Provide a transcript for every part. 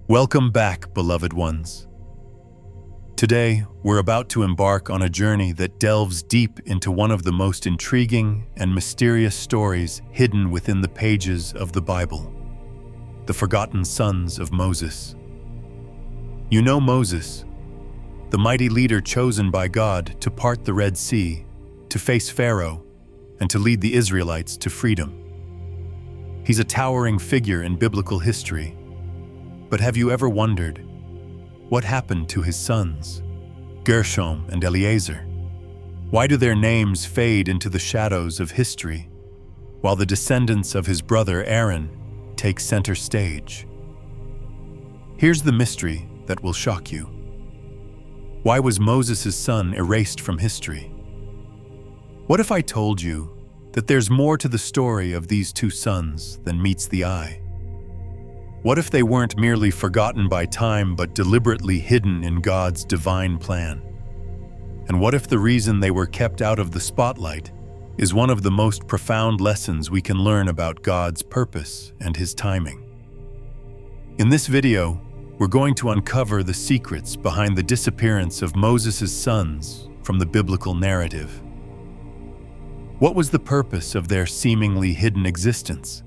Welcome back, beloved ones. Today, we're about to embark on a journey that delves deep into one of the most intriguing and mysterious stories hidden within the pages of the Bible, the forgotten sons of Moses. You know Moses, the mighty leader chosen by God to part the Red Sea, to face Pharaoh, and to lead the Israelites to freedom. He's a towering figure in biblical history. But have you ever wondered, what happened to his sons, Gershom and Eleazar? Why do their names fade into the shadows of history, while the descendants of his brother Aaron take center stage? Here's the mystery that will shock you. Why was Moses' son erased from history? What if I told you that there's more to the story of these two sons than meets the eye? What if they weren't merely forgotten by time but deliberately hidden in God's divine plan? And what if the reason they were kept out of the spotlight is one of the most profound lessons we can learn about God's purpose and His timing? In this video, we're going to uncover the secrets behind the disappearance of Moses' sons from the biblical narrative. What was the purpose of their seemingly hidden existence?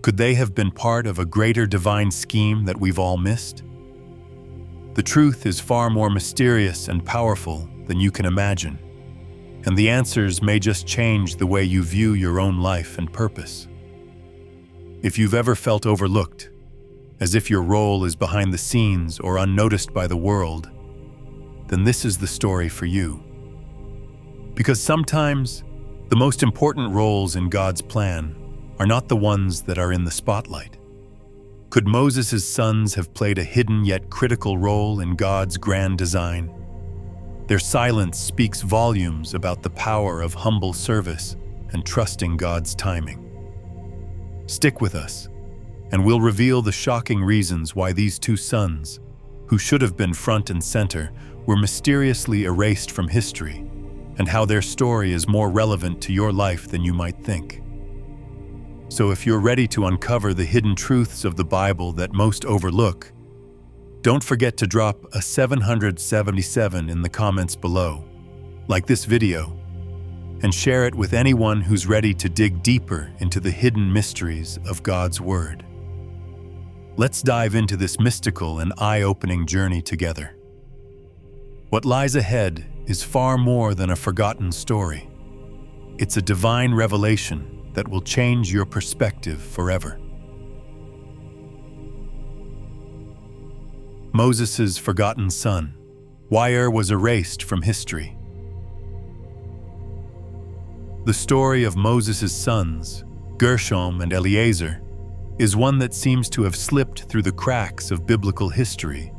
Could they have been part of a greater divine scheme that we've all missed? The truth is far more mysterious and powerful than you can imagine, and the answers may just change the way you view your own life and purpose. If you've ever felt overlooked, as if your role is behind the scenes or unnoticed by the world, then this is the story for you. Because sometimes, the most important roles in God's plan are not the ones that are in the spotlight. Could Moses' sons have played a hidden yet critical role in God's grand design? Their silence speaks volumes about the power of humble service and trusting God's timing. Stick with us, and we'll reveal the shocking reasons why these two sons, who should have been front and center, were mysteriously erased from history, and how their story is more relevant to your life than you might think. So if you're ready to uncover the hidden truths of the Bible that most overlook, don't forget to drop a 777 in the comments below, like this video, and share it with anyone who's ready to dig deeper into the hidden mysteries of God's Word. Let's dive into this mystical and eye-opening journey together. What lies ahead is far more than a forgotten story. It's a divine revelation that will change your perspective forever. Moses' forgotten son. Why was erased from history. The story of Moses' sons, Gershom and Eleazar, is one that seems to have slipped through the cracks of biblical history,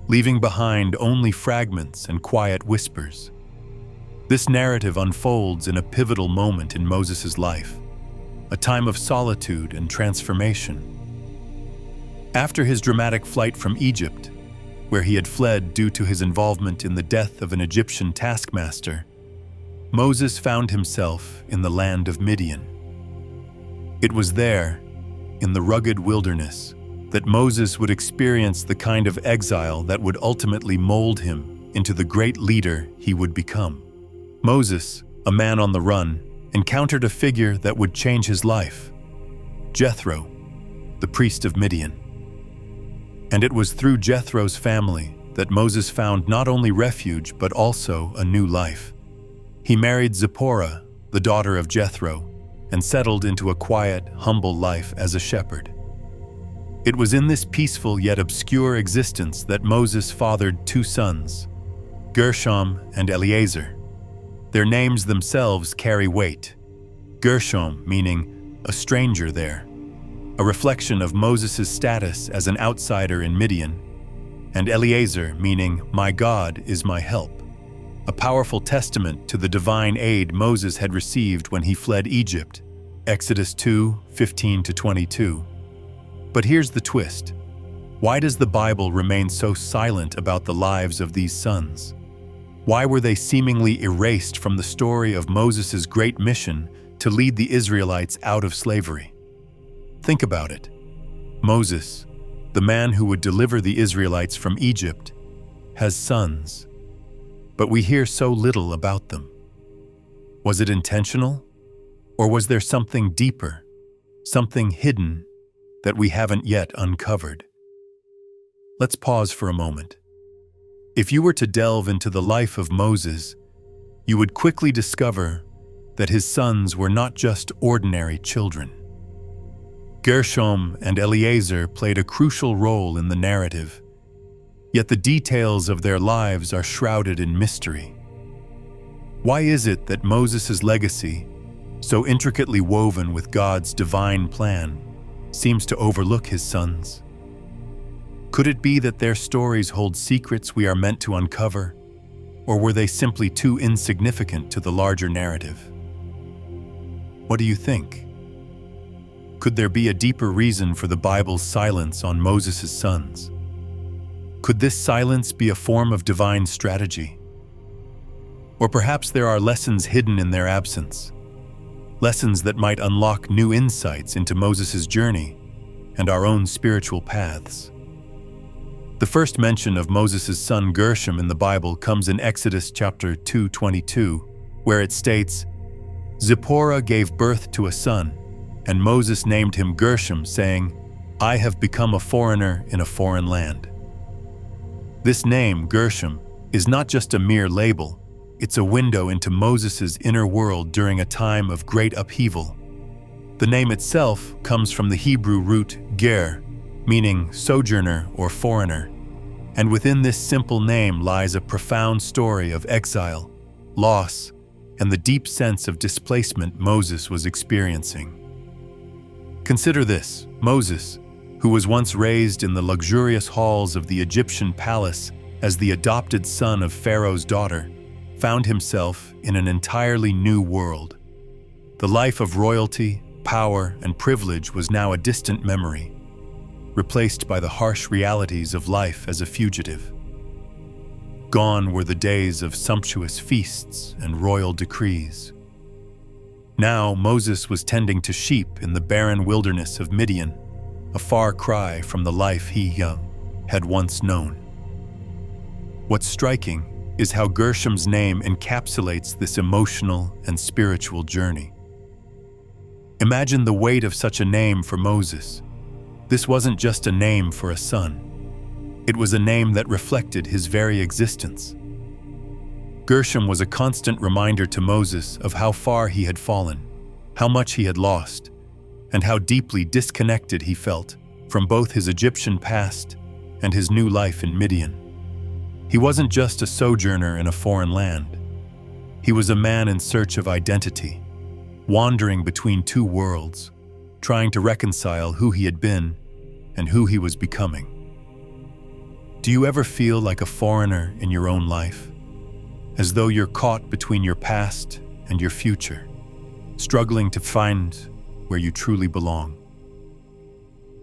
leaving behind only fragments and quiet whispers. This narrative unfolds in a pivotal moment in Moses' life, a time of solitude and transformation. After his dramatic flight from Egypt, where he had fled due to his involvement in the death of an Egyptian taskmaster, Moses found himself in the land of Midian. It was there, in the rugged wilderness, that Moses would experience the kind of exile that would ultimately mold him into the great leader he would become. Moses, a man on the run, encountered a figure that would change his life: Jethro, the priest of Midian. And it was through Jethro's family that Moses found not only refuge but also a new life. He married Zipporah, the daughter of Jethro, and settled into a quiet, humble life as a shepherd. It was in this peaceful yet obscure existence that Moses fathered two sons, Gershom and Eleazar. Their names themselves carry weight. Gershom meaning a stranger there, a reflection of Moses' status as an outsider in Midian, and Eleazar meaning my God is my help, a powerful testament to the divine aid Moses had received when he fled Egypt, Exodus 2:15-22. But here's the twist. Why does the Bible remain so silent about the lives of these sons? Why were they seemingly erased from the story of Moses' great mission to lead the Israelites out of slavery? Think about it. Moses, the man who would deliver the Israelites from Egypt, has sons, but we hear so little about them. Was it intentional? Or was there something deeper, something hidden that we haven't yet uncovered? Let's pause for a moment. If you were to delve into the life of Moses, you would quickly discover that his sons were not just ordinary children. Gershom and Eleazar played a crucial role in the narrative, yet the details of their lives are shrouded in mystery. Why is it that Moses' legacy, so intricately woven with God's divine plan, seems to overlook his sons? Could it be that their stories hold secrets we are meant to uncover, or were they simply too insignificant to the larger narrative? What do you think? Could there be a deeper reason for the Bible's silence on Moses' sons? Could this silence be a form of divine strategy? Or perhaps there are lessons hidden in their absence, lessons that might unlock new insights into Moses' journey and our own spiritual paths. The first mention of Moses' son Gershom in the Bible comes in Exodus chapter 2:22, where it states, "Zipporah gave birth to a son, and Moses named him Gershom, saying, 'I have become a foreigner in a foreign land.'" This name, Gershom, is not just a mere label, it's a window into Moses' inner world during a time of great upheaval. The name itself comes from the Hebrew root ger, meaning sojourner or foreigner, and within this simple name lies a profound story of exile, loss, and the deep sense of displacement Moses was experiencing. Consider this: Moses, who was once raised in the luxurious halls of the Egyptian palace as the adopted son of Pharaoh's daughter, found himself in an entirely new world. The life of royalty, power, and privilege was now a distant memory, replaced by the harsh realities of life as a fugitive. Gone were the days of sumptuous feasts and royal decrees. Now Moses was tending to sheep in the barren wilderness of Midian, a far cry from the life he had once known. What's striking is how Gershom's name encapsulates this emotional and spiritual journey. Imagine the weight of such a name for Moses. This wasn't just a name for a son. It was a name that reflected his very existence. Gershom was a constant reminder to Moses of how far he had fallen, how much he had lost, and how deeply disconnected he felt from both his Egyptian past and his new life in Midian. He wasn't just a sojourner in a foreign land. He was a man in search of identity, wandering between two worlds, trying to reconcile who he had been and who he was becoming. Do you ever feel like a foreigner in your own life, as though you're caught between your past and your future, struggling to find where you truly belong?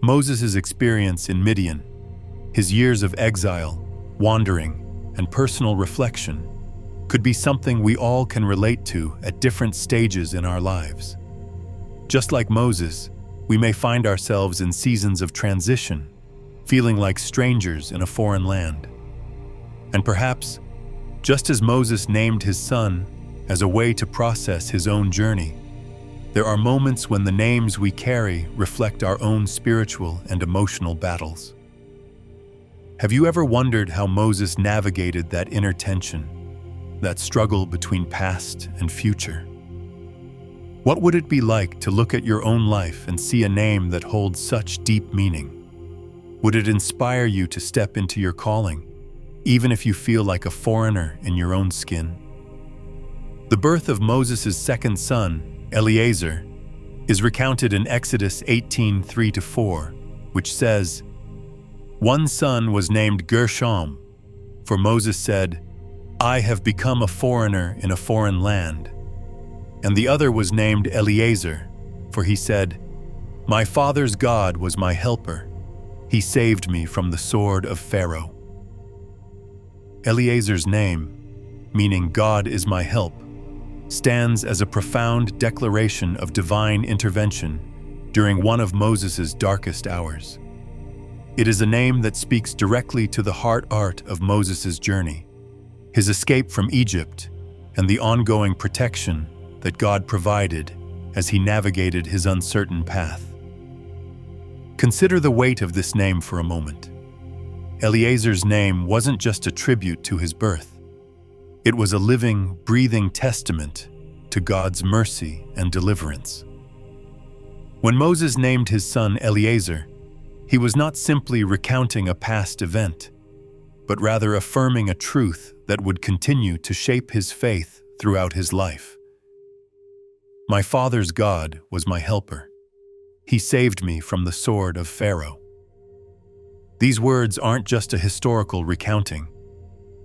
Moses' experience in Midian, his years of exile, wandering, and personal reflection could be something we all can relate to at different stages in our lives. Just like Moses, we may find ourselves in seasons of transition, feeling like strangers in a foreign land. And perhaps, just as Moses named his son as a way to process his own journey, there are moments when the names we carry reflect our own spiritual and emotional battles. Have you ever wondered how Moses navigated that inner tension, that struggle between past and future? What would it be like to look at your own life and see a name that holds such deep meaning? Would it inspire you to step into your calling, even if you feel like a foreigner in your own skin? The birth of Moses' second son, Eleazar, is recounted in Exodus 18:3-4, which says, "One son was named Gershom, for Moses said, 'I have become a foreigner in a foreign land.' And the other was named Eleazar, for he said, 'My father's God was my helper. He saved me from the sword of Pharaoh.'" Eleazar's name, meaning God is my help, stands as a profound declaration of divine intervention during one of Moses' darkest hours. It is a name that speaks directly to the heart of Moses' journey, his escape from Egypt, and the ongoing protection that God provided as he navigated his uncertain path. Consider the weight of this name for a moment. Eliezer's name wasn't just a tribute to his birth. It was a living, breathing testament to God's mercy and deliverance. When Moses named his son Eliezer, he was not simply recounting a past event, but rather affirming a truth that would continue to shape his faith throughout his life. My father's God was my helper. He saved me from the sword of Pharaoh. These words aren't just a historical recounting.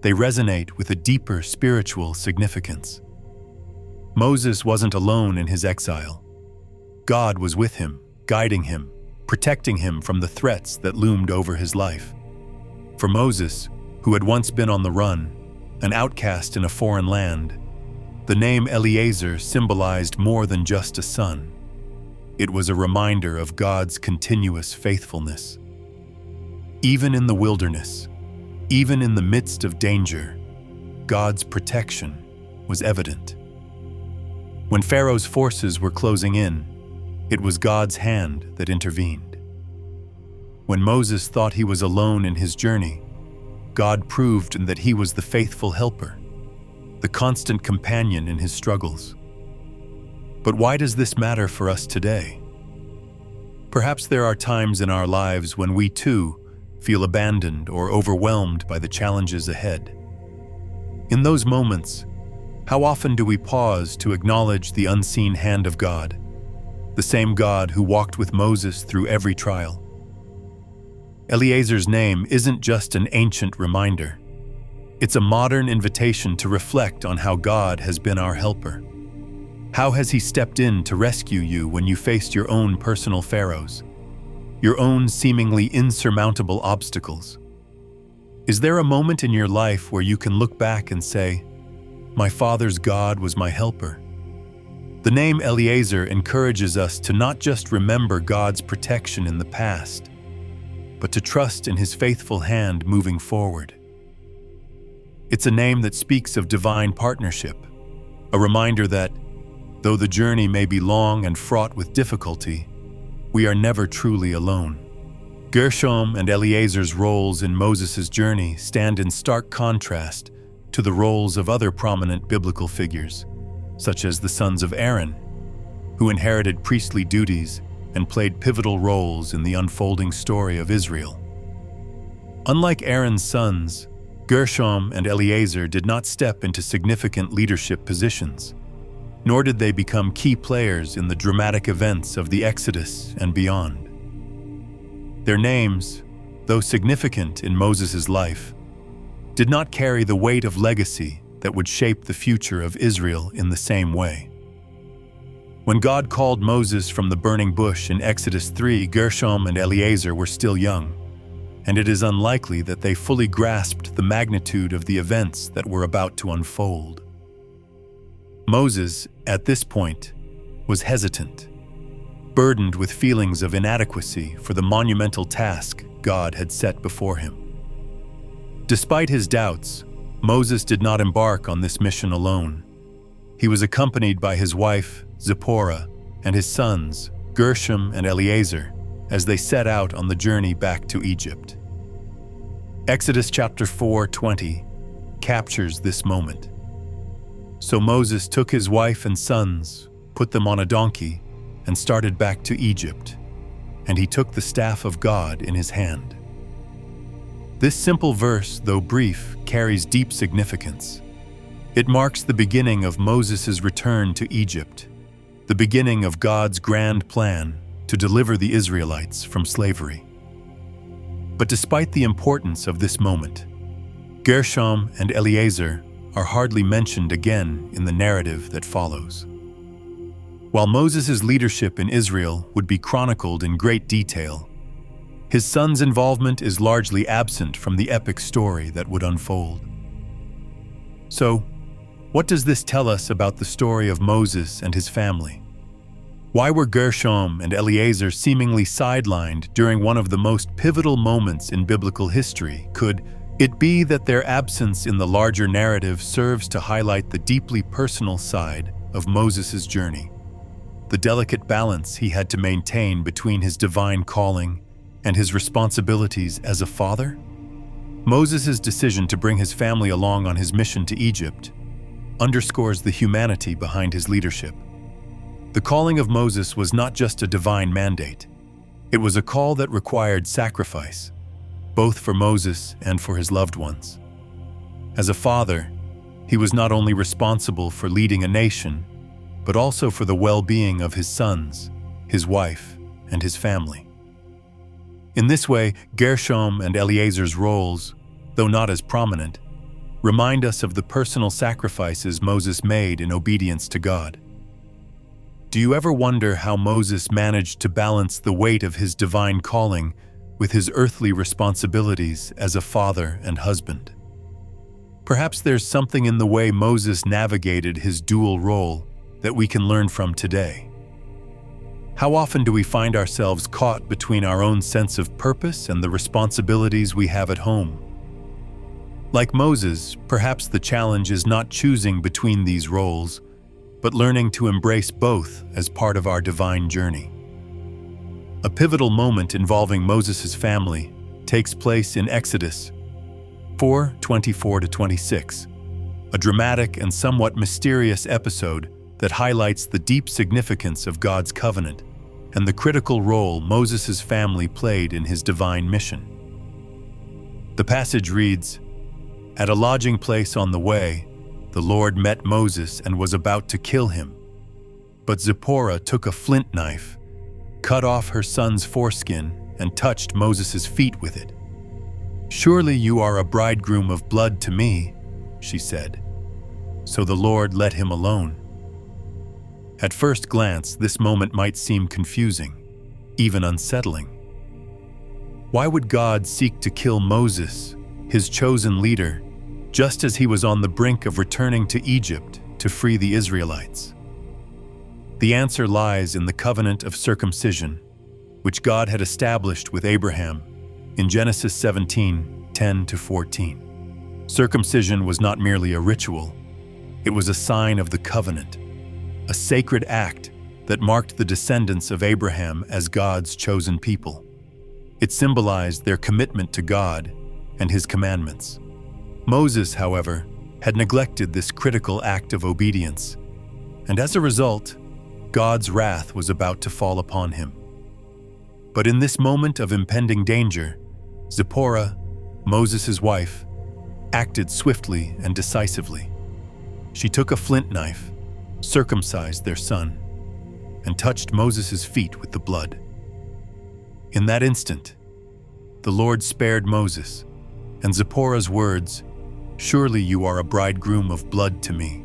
They resonate with a deeper spiritual significance. Moses wasn't alone in his exile. God was with him, guiding him, protecting him from the threats that loomed over his life. For Moses, who had once been on the run, an outcast in a foreign land, the name Eliezer symbolized more than just a son. It was a reminder of God's continuous faithfulness. Even in the wilderness, even in the midst of danger, God's protection was evident. When Pharaoh's forces were closing in, it was God's hand that intervened. When Moses thought he was alone in his journey, God proved that he was the faithful helper, the constant companion in his struggles. But why does this matter for us today? Perhaps there are times in our lives when we too feel abandoned or overwhelmed by the challenges ahead. In those moments, how often do we pause to acknowledge the unseen hand of God, the same God who walked with Moses through every trial? Eliezer's name isn't just an ancient reminder. It's a modern invitation to reflect on how God has been our helper. How has he stepped in to rescue you when you faced your own personal pharaohs, your own seemingly insurmountable obstacles? Is there a moment in your life where you can look back and say, "My father's God was my helper"? The name Eliezer encourages us to not just remember God's protection in the past, but to trust in his faithful hand moving forward. It's a name that speaks of divine partnership, a reminder that, though the journey may be long and fraught with difficulty, we are never truly alone. Gershom and Eliezer's roles in Moses' journey stand in stark contrast to the roles of other prominent biblical figures, such as the sons of Aaron, who inherited priestly duties and played pivotal roles in the unfolding story of Israel. Unlike Aaron's sons, Gershom and Eliezer did not step into significant leadership positions, nor did they become key players in the dramatic events of the Exodus and beyond. Their names, though significant in Moses' life, did not carry the weight of legacy that would shape the future of Israel in the same way. When God called Moses from the burning bush in Exodus 3, Gershom and Eliezer were still young, and it is unlikely that they fully grasped the magnitude of the events that were about to unfold. Moses, at this point, was hesitant, burdened with feelings of inadequacy for the monumental task God had set before him. Despite his doubts, Moses did not embark on this mission alone. He was accompanied by his wife, Zipporah, and his sons, Gershom and Eliezer, as they set out on the journey back to Egypt. Exodus chapter 4:20 captures this moment. So Moses took his wife and sons, put them on a donkey, and started back to Egypt, and he took the staff of God in his hand. This simple verse, though brief, carries deep significance. It marks the beginning of Moses' return to Egypt, the beginning of God's grand plan to deliver the Israelites from slavery. But despite the importance of this moment, Gershom and Eliezer are hardly mentioned again in the narrative that follows. While Moses' leadership in Israel would be chronicled in great detail, his son's involvement is largely absent from the epic story that would unfold. So, what does this tell us about the story of Moses and his family? Why were Gershom and Eleazar seemingly sidelined during one of the most pivotal moments in biblical history? Could it be that their absence in the larger narrative serves to highlight the deeply personal side of Moses' journey? The delicate balance he had to maintain between his divine calling and his responsibilities as a father? Moses' decision to bring his family along on his mission to Egypt underscores the humanity behind his leadership. The calling of Moses was not just a divine mandate. It was a call that required sacrifice, both for Moses and for his loved ones. As a father, he was not only responsible for leading a nation, but also for the well-being of his sons, his wife, and his family. In this way, Gershom and Eleazar's roles, though not as prominent, remind us of the personal sacrifices Moses made in obedience to God. Do you ever wonder how Moses managed to balance the weight of his divine calling with his earthly responsibilities as a father and husband? Perhaps there's something in the way Moses navigated his dual role that we can learn from today. How often do we find ourselves caught between our own sense of purpose and the responsibilities we have at home? Like Moses, perhaps the challenge is not choosing between these roles, but learning to embrace both as part of our divine journey. A pivotal moment involving Moses' family takes place in Exodus 4:24-26, a dramatic and somewhat mysterious episode that highlights the deep significance of God's covenant and the critical role Moses' family played in his divine mission. The passage reads, "At a lodging place on the way, the Lord met Moses and was about to kill him. But Zipporah took a flint knife, cut off her son's foreskin, and touched Moses' feet with it. 'Surely you are a bridegroom of blood to me,' she said. So the Lord let him alone." At first glance, this moment might seem confusing, even unsettling. Why would God seek to kill Moses, his chosen leader, just as he was on the brink of returning to Egypt to free the Israelites? The answer lies in the covenant of circumcision, which God had established with Abraham in Genesis 17:10-14. Circumcision was not merely a ritual, it was a sign of the covenant, a sacred act that marked the descendants of Abraham as God's chosen people. It symbolized their commitment to God and His commandments. Moses, however, had neglected this critical act of obedience, and as a result, God's wrath was about to fall upon him. But in this moment of impending danger, Zipporah, Moses' wife, acted swiftly and decisively. She took a flint knife, circumcised their son, and touched Moses' feet with the blood. In that instant, the Lord spared Moses, and Zipporah's words, "Surely you are a bridegroom of blood to me,"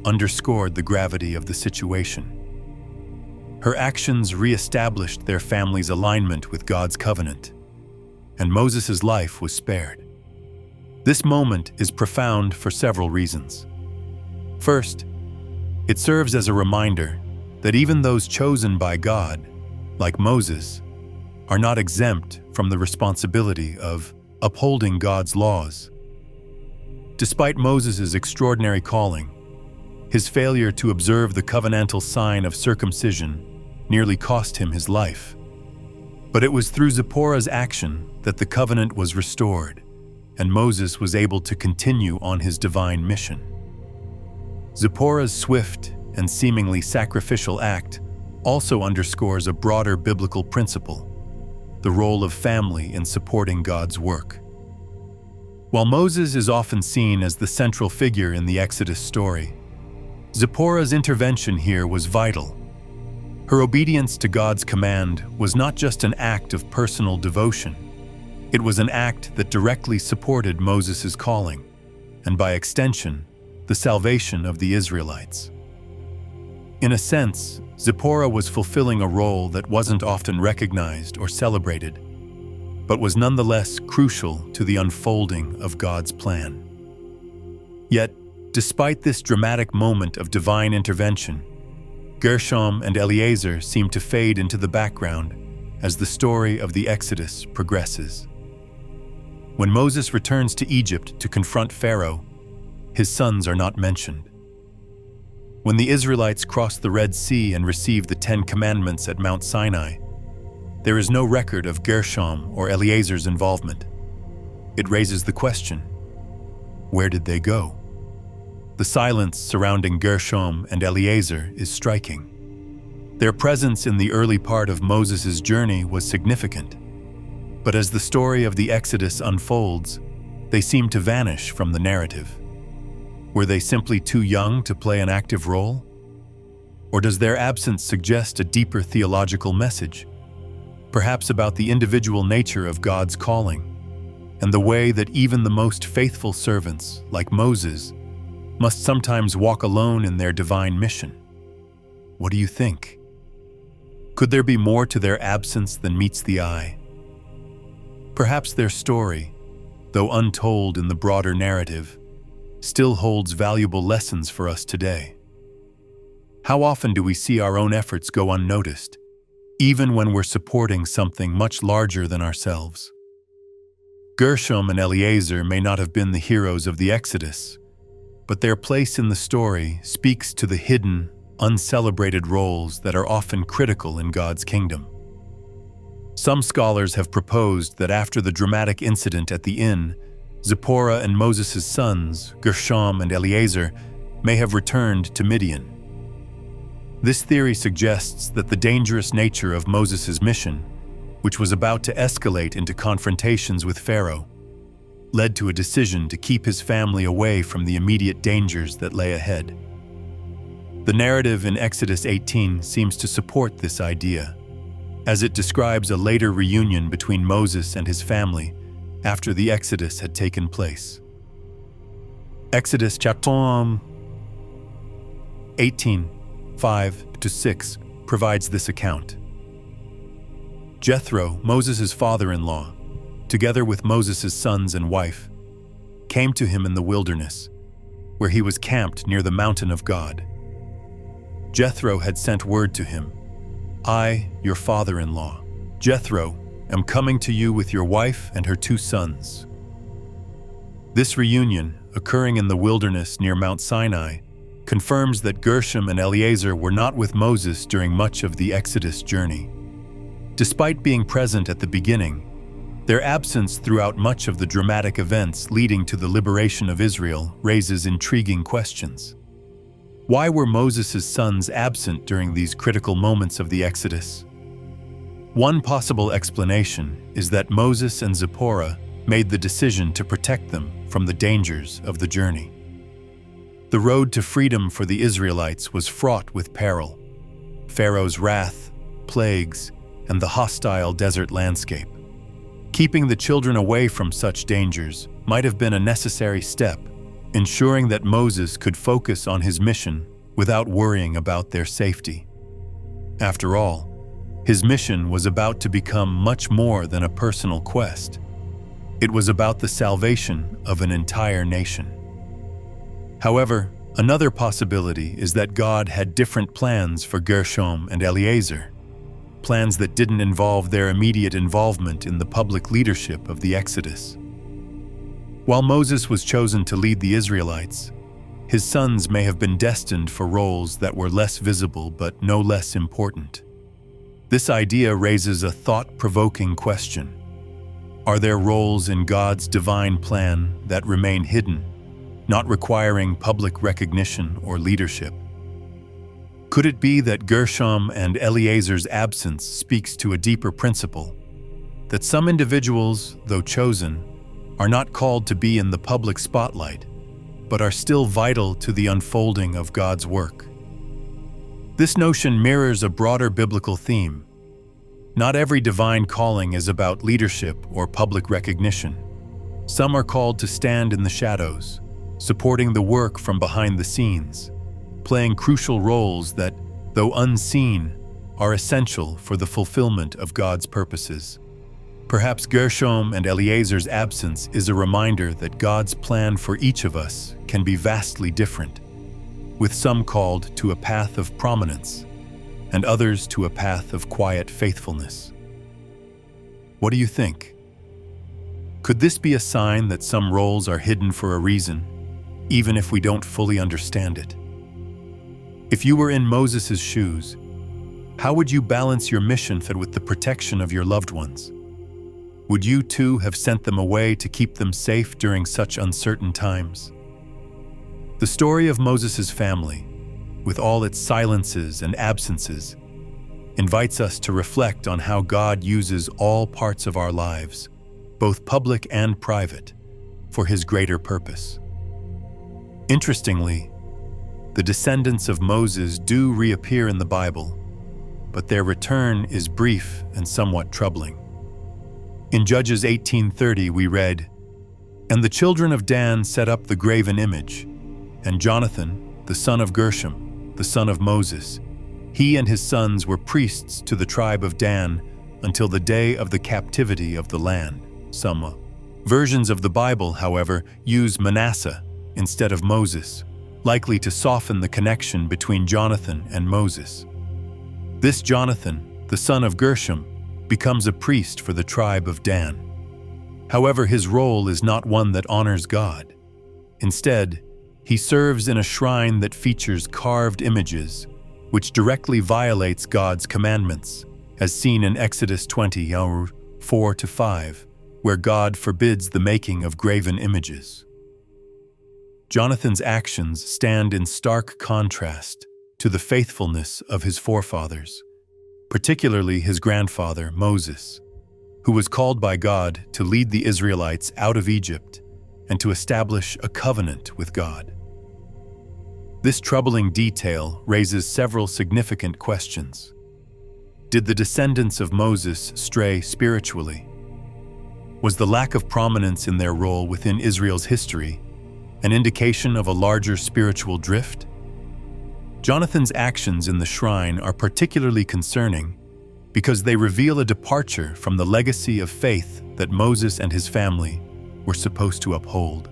underscored the gravity of the situation. Her actions re-established their family's alignment with God's covenant, and Moses' life was spared. This moment is profound for several reasons. First, it serves as a reminder that even those chosen by God, like Moses, are not exempt from the responsibility of upholding God's laws. Despite Moses' extraordinary calling, his failure to observe the covenantal sign of circumcision nearly cost him his life. But it was through Zipporah's action that the covenant was restored, and Moses was able to continue on his divine mission. Zipporah's swift and seemingly sacrificial act also underscores a broader biblical principle: the role of family in supporting God's work. While Moses is often seen as the central figure in the Exodus story, Zipporah's intervention here was vital. Her obedience to God's command was not just an act of personal devotion. It was an act that directly supported Moses' calling, and by extension, the salvation of the Israelites. In a sense, Zipporah was fulfilling a role that wasn't often recognized or celebrated, but was nonetheless crucial to the unfolding of God's plan. Yet, despite this dramatic moment of divine intervention, Gershom and Eliezer seem to fade into the background as the story of the Exodus progresses. When Moses returns to Egypt to confront Pharaoh, his sons are not mentioned. When the Israelites cross the Red Sea and receive the 10 Commandments at Mount Sinai, there is no record of Gershom or Eliezer's involvement. It raises the question, where did they go? The silence surrounding Gershom and Eliezer is striking. Their presence in the early part of Moses' journey was significant, but as the story of the Exodus unfolds, they seem to vanish from the narrative. Were they simply too young to play an active role? Or does their absence suggest a deeper theological message, perhaps about the individual nature of God's calling, and the way that even the most faithful servants, like Moses, must sometimes walk alone in their divine mission? What do you think? Could there be more to their absence than meets the eye? Perhaps their story, though untold in the broader narrative, still holds valuable lessons for us today. How often do we see our own efforts go unnoticed, even when we're supporting something much larger than ourselves? Gershom and Eliezer may not have been the heroes of the Exodus, but their place in the story speaks to the hidden, uncelebrated roles that are often critical in God's kingdom. Some scholars have proposed that after the dramatic incident at the inn, Zipporah and Moses' sons, Gershom and Eliezer, may have returned to Midian. This theory suggests that the dangerous nature of Moses' mission, which was about to escalate into confrontations with Pharaoh, led to a decision to keep his family away from the immediate dangers that lay ahead. The narrative in Exodus 18 seems to support this idea, as it describes a later reunion between Moses and his family after the Exodus had taken place. Exodus chapter 18, 5-6 provides this account. Jethro, Moses' father-in-law, together with Moses' sons and wife, came to him in the wilderness, where he was camped near the mountain of God. Jethro had sent word to him, "I, your father-in-law, Jethro, am coming to you with your wife and her 2 sons." This reunion, occurring in the wilderness near Mount Sinai, confirms that Gershom and Eliezer were not with Moses during much of the Exodus journey. Despite being present at the beginning, their absence throughout much of the dramatic events leading to the liberation of Israel raises intriguing questions. Why were Moses' sons absent during these critical moments of the Exodus? One possible explanation is that Moses and Zipporah made the decision to protect them from the dangers of the journey. The road to freedom for the Israelites was fraught with peril, Pharaoh's wrath, plagues, and the hostile desert landscape. Keeping the children away from such dangers might have been a necessary step, ensuring that Moses could focus on his mission without worrying about their safety. After all, his mission was about to become much more than a personal quest. It was about the salvation of an entire nation. However, another possibility is that God had different plans for Gershom and Eliezer, plans that didn't involve their immediate involvement in the public leadership of the Exodus. While Moses was chosen to lead the Israelites, his sons may have been destined for roles that were less visible but no less important. This idea raises a thought-provoking question. Are there roles in God's divine plan that remain hidden, not requiring public recognition or leadership? Could it be that Gershom and Eliezer's absence speaks to a deeper principle, that some individuals, though chosen, are not called to be in the public spotlight, but are still vital to the unfolding of God's work? This notion mirrors a broader biblical theme. Not every divine calling is about leadership or public recognition. Some are called to stand in the shadows, supporting the work from behind the scenes, playing crucial roles that, though unseen, are essential for the fulfillment of God's purposes. Perhaps Gershom and Eliezer's absence is a reminder that God's plan for each of us can be vastly different, with some called to a path of prominence and others to a path of quiet faithfulness. What do you think? Could this be a sign that some roles are hidden for a reason, even if we don't fully understand it? If you were in Moses' shoes, how would you balance your mission with the protection of your loved ones? Would you too have sent them away to keep them safe during such uncertain times? The story of Moses' family, with all its silences and absences, invites us to reflect on how God uses all parts of our lives, both public and private, for His greater purpose. Interestingly, the descendants of Moses do reappear in the Bible, but their return is brief and somewhat troubling. In Judges 18:30 we read, "And the children of Dan set up the graven image, and Jonathan, the son of Gershom, the son of Moses, he and his sons were priests to the tribe of Dan until the day of the captivity of the land." Some versions of the Bible, however, use Manasseh instead of Moses, likely to soften the connection between Jonathan and Moses. This Jonathan, the son of Gershom, becomes a priest for the tribe of Dan. However, his role is not one that honors God. Instead, he serves in a shrine that features carved images, which directly violates God's commandments, as seen in Exodus 20:4-5, where God forbids the making of graven images. Jonathan's actions stand in stark contrast to the faithfulness of his forefathers, particularly his grandfather, Moses, who was called by God to lead the Israelites out of Egypt and to establish a covenant with God. This troubling detail raises several significant questions. Did the descendants of Moses stray spiritually? Was the lack of prominence in their role within Israel's history an indication of a larger spiritual drift? Jonathan's actions in the shrine are particularly concerning because they reveal a departure from the legacy of faith that Moses and his family were supposed to uphold.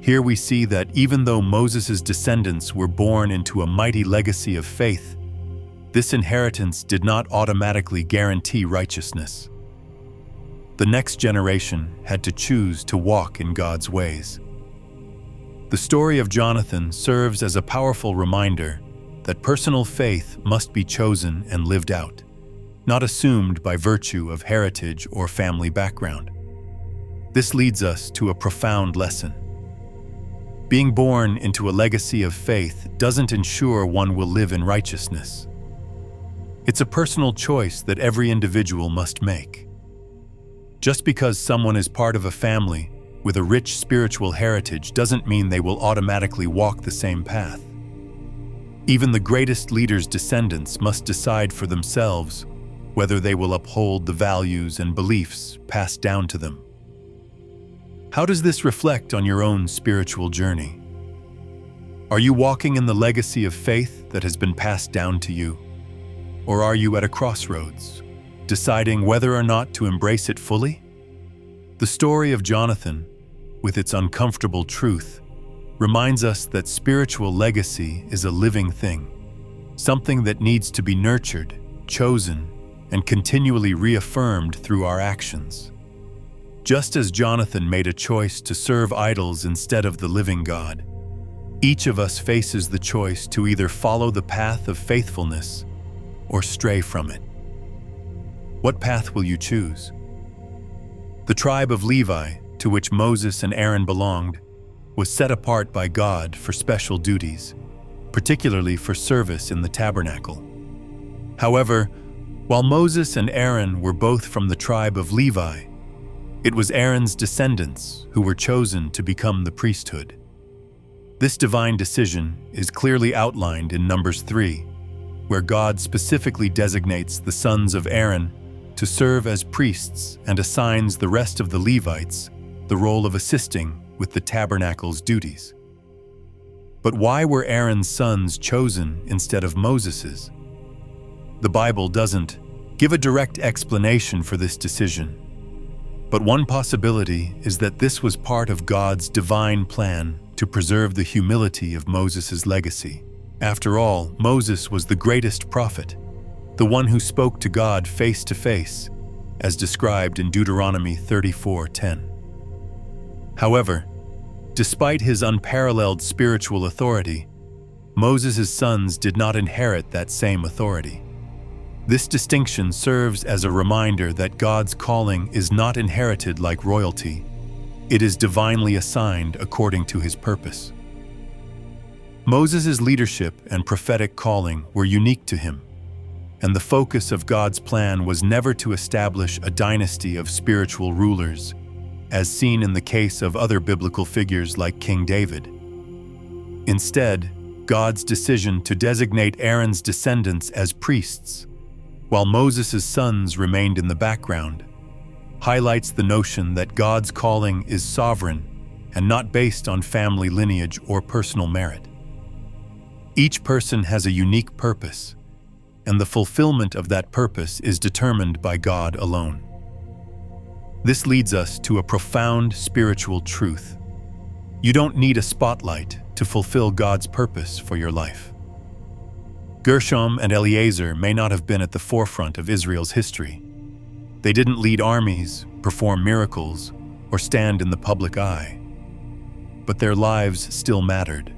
Here we see that even though Moses' descendants were born into a mighty legacy of faith, this inheritance did not automatically guarantee righteousness. The next generation had to choose to walk in God's ways. The story of Jonathan serves as a powerful reminder that personal faith must be chosen and lived out, not assumed by virtue of heritage or family background. This leads us to a profound lesson. Being born into a legacy of faith doesn't ensure one will live in righteousness. It's a personal choice that every individual must make. Just because someone is part of a family with a rich spiritual heritage doesn't mean they will automatically walk the same path. Even the greatest leaders' descendants must decide for themselves whether they will uphold the values and beliefs passed down to them. How does this reflect on your own spiritual journey? Are you walking in the legacy of faith that has been passed down to you? Or are you at a crossroads, deciding whether or not to embrace it fully? The story of Jonathan, with its uncomfortable truth, reminds us that spiritual legacy is a living thing, something that needs to be nurtured, chosen, and continually reaffirmed through our actions. Just as Jonathan made a choice to serve idols instead of the living God, each of us faces the choice to either follow the path of faithfulness or stray from it. What path will you choose? The tribe of Levi, to which Moses and Aaron belonged, was set apart by God for special duties, particularly for service in the tabernacle. However, while Moses and Aaron were both from the tribe of Levi, it was Aaron's descendants who were chosen to become the priesthood. This divine decision is clearly outlined in Numbers 3, where God specifically designates the sons of Aaron to serve as priests and assigns the rest of the Levites the role of assisting with the tabernacle's duties. But why were Aaron's sons chosen instead of Moses's? The Bible doesn't give a direct explanation for this decision, but one possibility is that this was part of God's divine plan to preserve the humility of Moses's legacy. After all, Moses was the greatest prophet, the one who spoke to God face to face, as described in Deuteronomy 34:10. However, despite his unparalleled spiritual authority, Moses' sons did not inherit that same authority. This distinction serves as a reminder that God's calling is not inherited like royalty. It is divinely assigned according to his purpose. Moses' leadership and prophetic calling were unique to him, and the focus of God's plan was never to establish a dynasty of spiritual rulers, as seen in the case of other biblical figures like King David. Instead, God's decision to designate Aaron's descendants as priests, while Moses' sons remained in the background, highlights the notion that God's calling is sovereign and not based on family lineage or personal merit. Each person has a unique purpose, and the fulfillment of that purpose is determined by God alone. This leads us to a profound spiritual truth. You don't need a spotlight to fulfill God's purpose for your life. Gershom and Eleazar may not have been at the forefront of Israel's history. They didn't lead armies, perform miracles, or stand in the public eye. But their lives still mattered.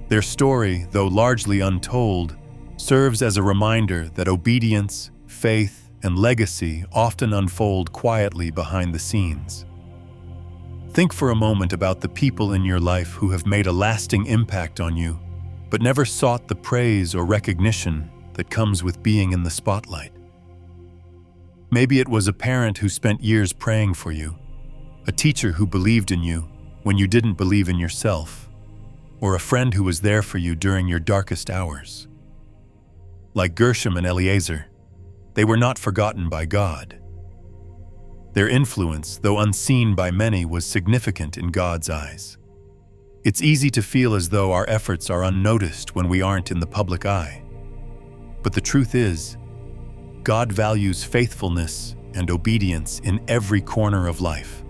Their story, though largely untold, serves as a reminder that obedience, faith, and legacy often unfold quietly behind the scenes. Think for a moment about the people in your life who have made a lasting impact on you, but never sought the praise or recognition that comes with being in the spotlight. Maybe it was a parent who spent years praying for you, a teacher who believed in you when you didn't believe in yourself, or a friend who was there for you during your darkest hours. Like Gershom and Eleazar, they were not forgotten by God. Their influence, though unseen by many, was significant in God's eyes. It's easy to feel as though our efforts are unnoticed when we aren't in the public eye. But the truth is, God values faithfulness and obedience in every corner of life,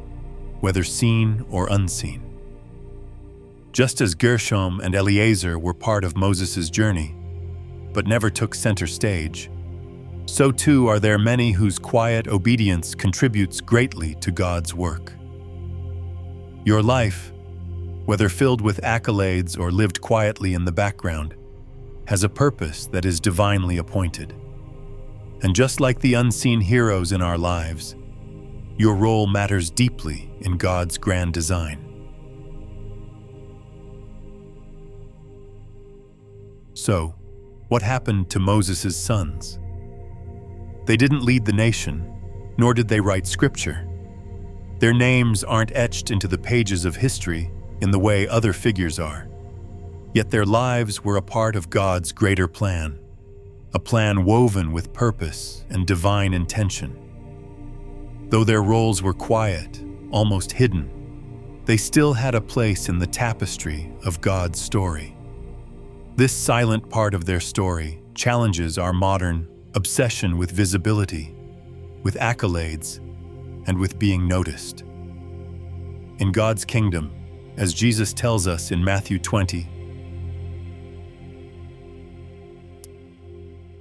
whether seen or unseen. Just as Gershom and Eleazar were part of Moses' journey, but never took center stage, so too are there many whose quiet obedience contributes greatly to God's work. Your life, whether filled with accolades or lived quietly in the background, has a purpose that is divinely appointed. And just like the unseen heroes in our lives, your role matters deeply in God's grand design. So, what happened to Moses' sons? They didn't lead the nation, nor did they write scripture. Their names aren't etched into the pages of history in the way other figures are. Yet their lives were a part of God's greater plan, a plan woven with purpose and divine intention. Though their roles were quiet, almost hidden, they still had a place in the tapestry of God's story. This silent part of their story challenges our modern obsession with visibility, with accolades, and with being noticed. In God's kingdom, as Jesus tells us in Matthew 20,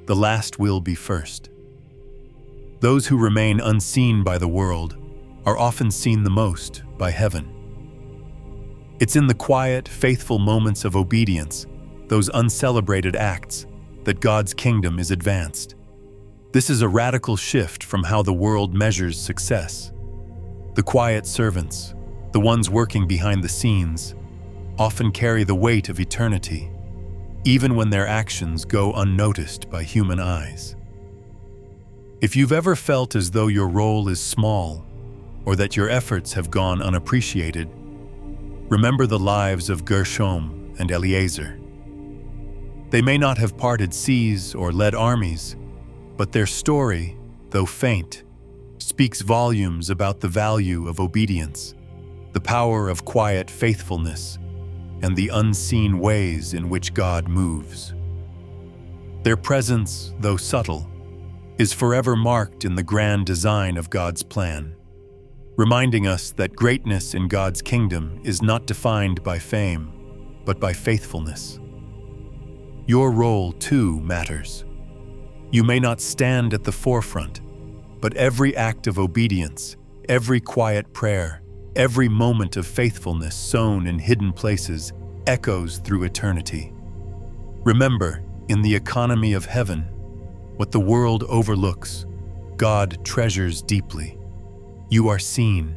the last will be first. Those who remain unseen by the world are often seen the most by heaven. It's in the quiet, faithful moments of obedience, those uncelebrated acts, that God's kingdom is advanced. This is a radical shift from how the world measures success. The quiet servants, the ones working behind the scenes, often carry the weight of eternity, even when their actions go unnoticed by human eyes. If you've ever felt as though your role is small, or that your efforts have gone unappreciated, remember the lives of Gershom and Eleazar. They may not have parted seas or led armies, but their story, though faint, speaks volumes about the value of obedience, the power of quiet faithfulness, and the unseen ways in which God moves. Their presence, though subtle, is forever marked in the grand design of God's plan, reminding us that greatness in God's kingdom is not defined by fame, but by faithfulness. Your role, too, matters. You may not stand at the forefront, but every act of obedience, every quiet prayer, every moment of faithfulness sown in hidden places echoes through eternity. Remember, in the economy of heaven, what the world overlooks, God treasures deeply. You are seen.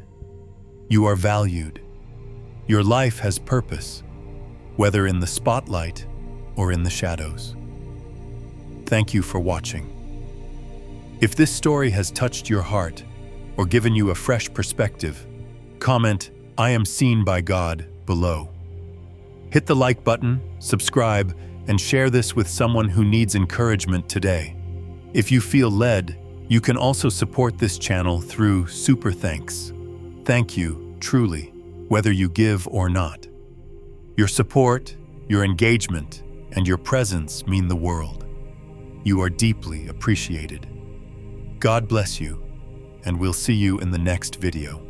You are valued. Your life has purpose, whether in the spotlight or in the shadows. Thank you for watching. If this story has touched your heart or given you a fresh perspective, comment, "I am seen by God," below. Hit the like button, subscribe, and share this with someone who needs encouragement today. If you feel led, you can also support this channel through Super Thanks. Thank you, truly, whether you give or not. Your support, your engagement, and your presence mean the world. You are deeply appreciated. God bless you, and we'll see you in the next video.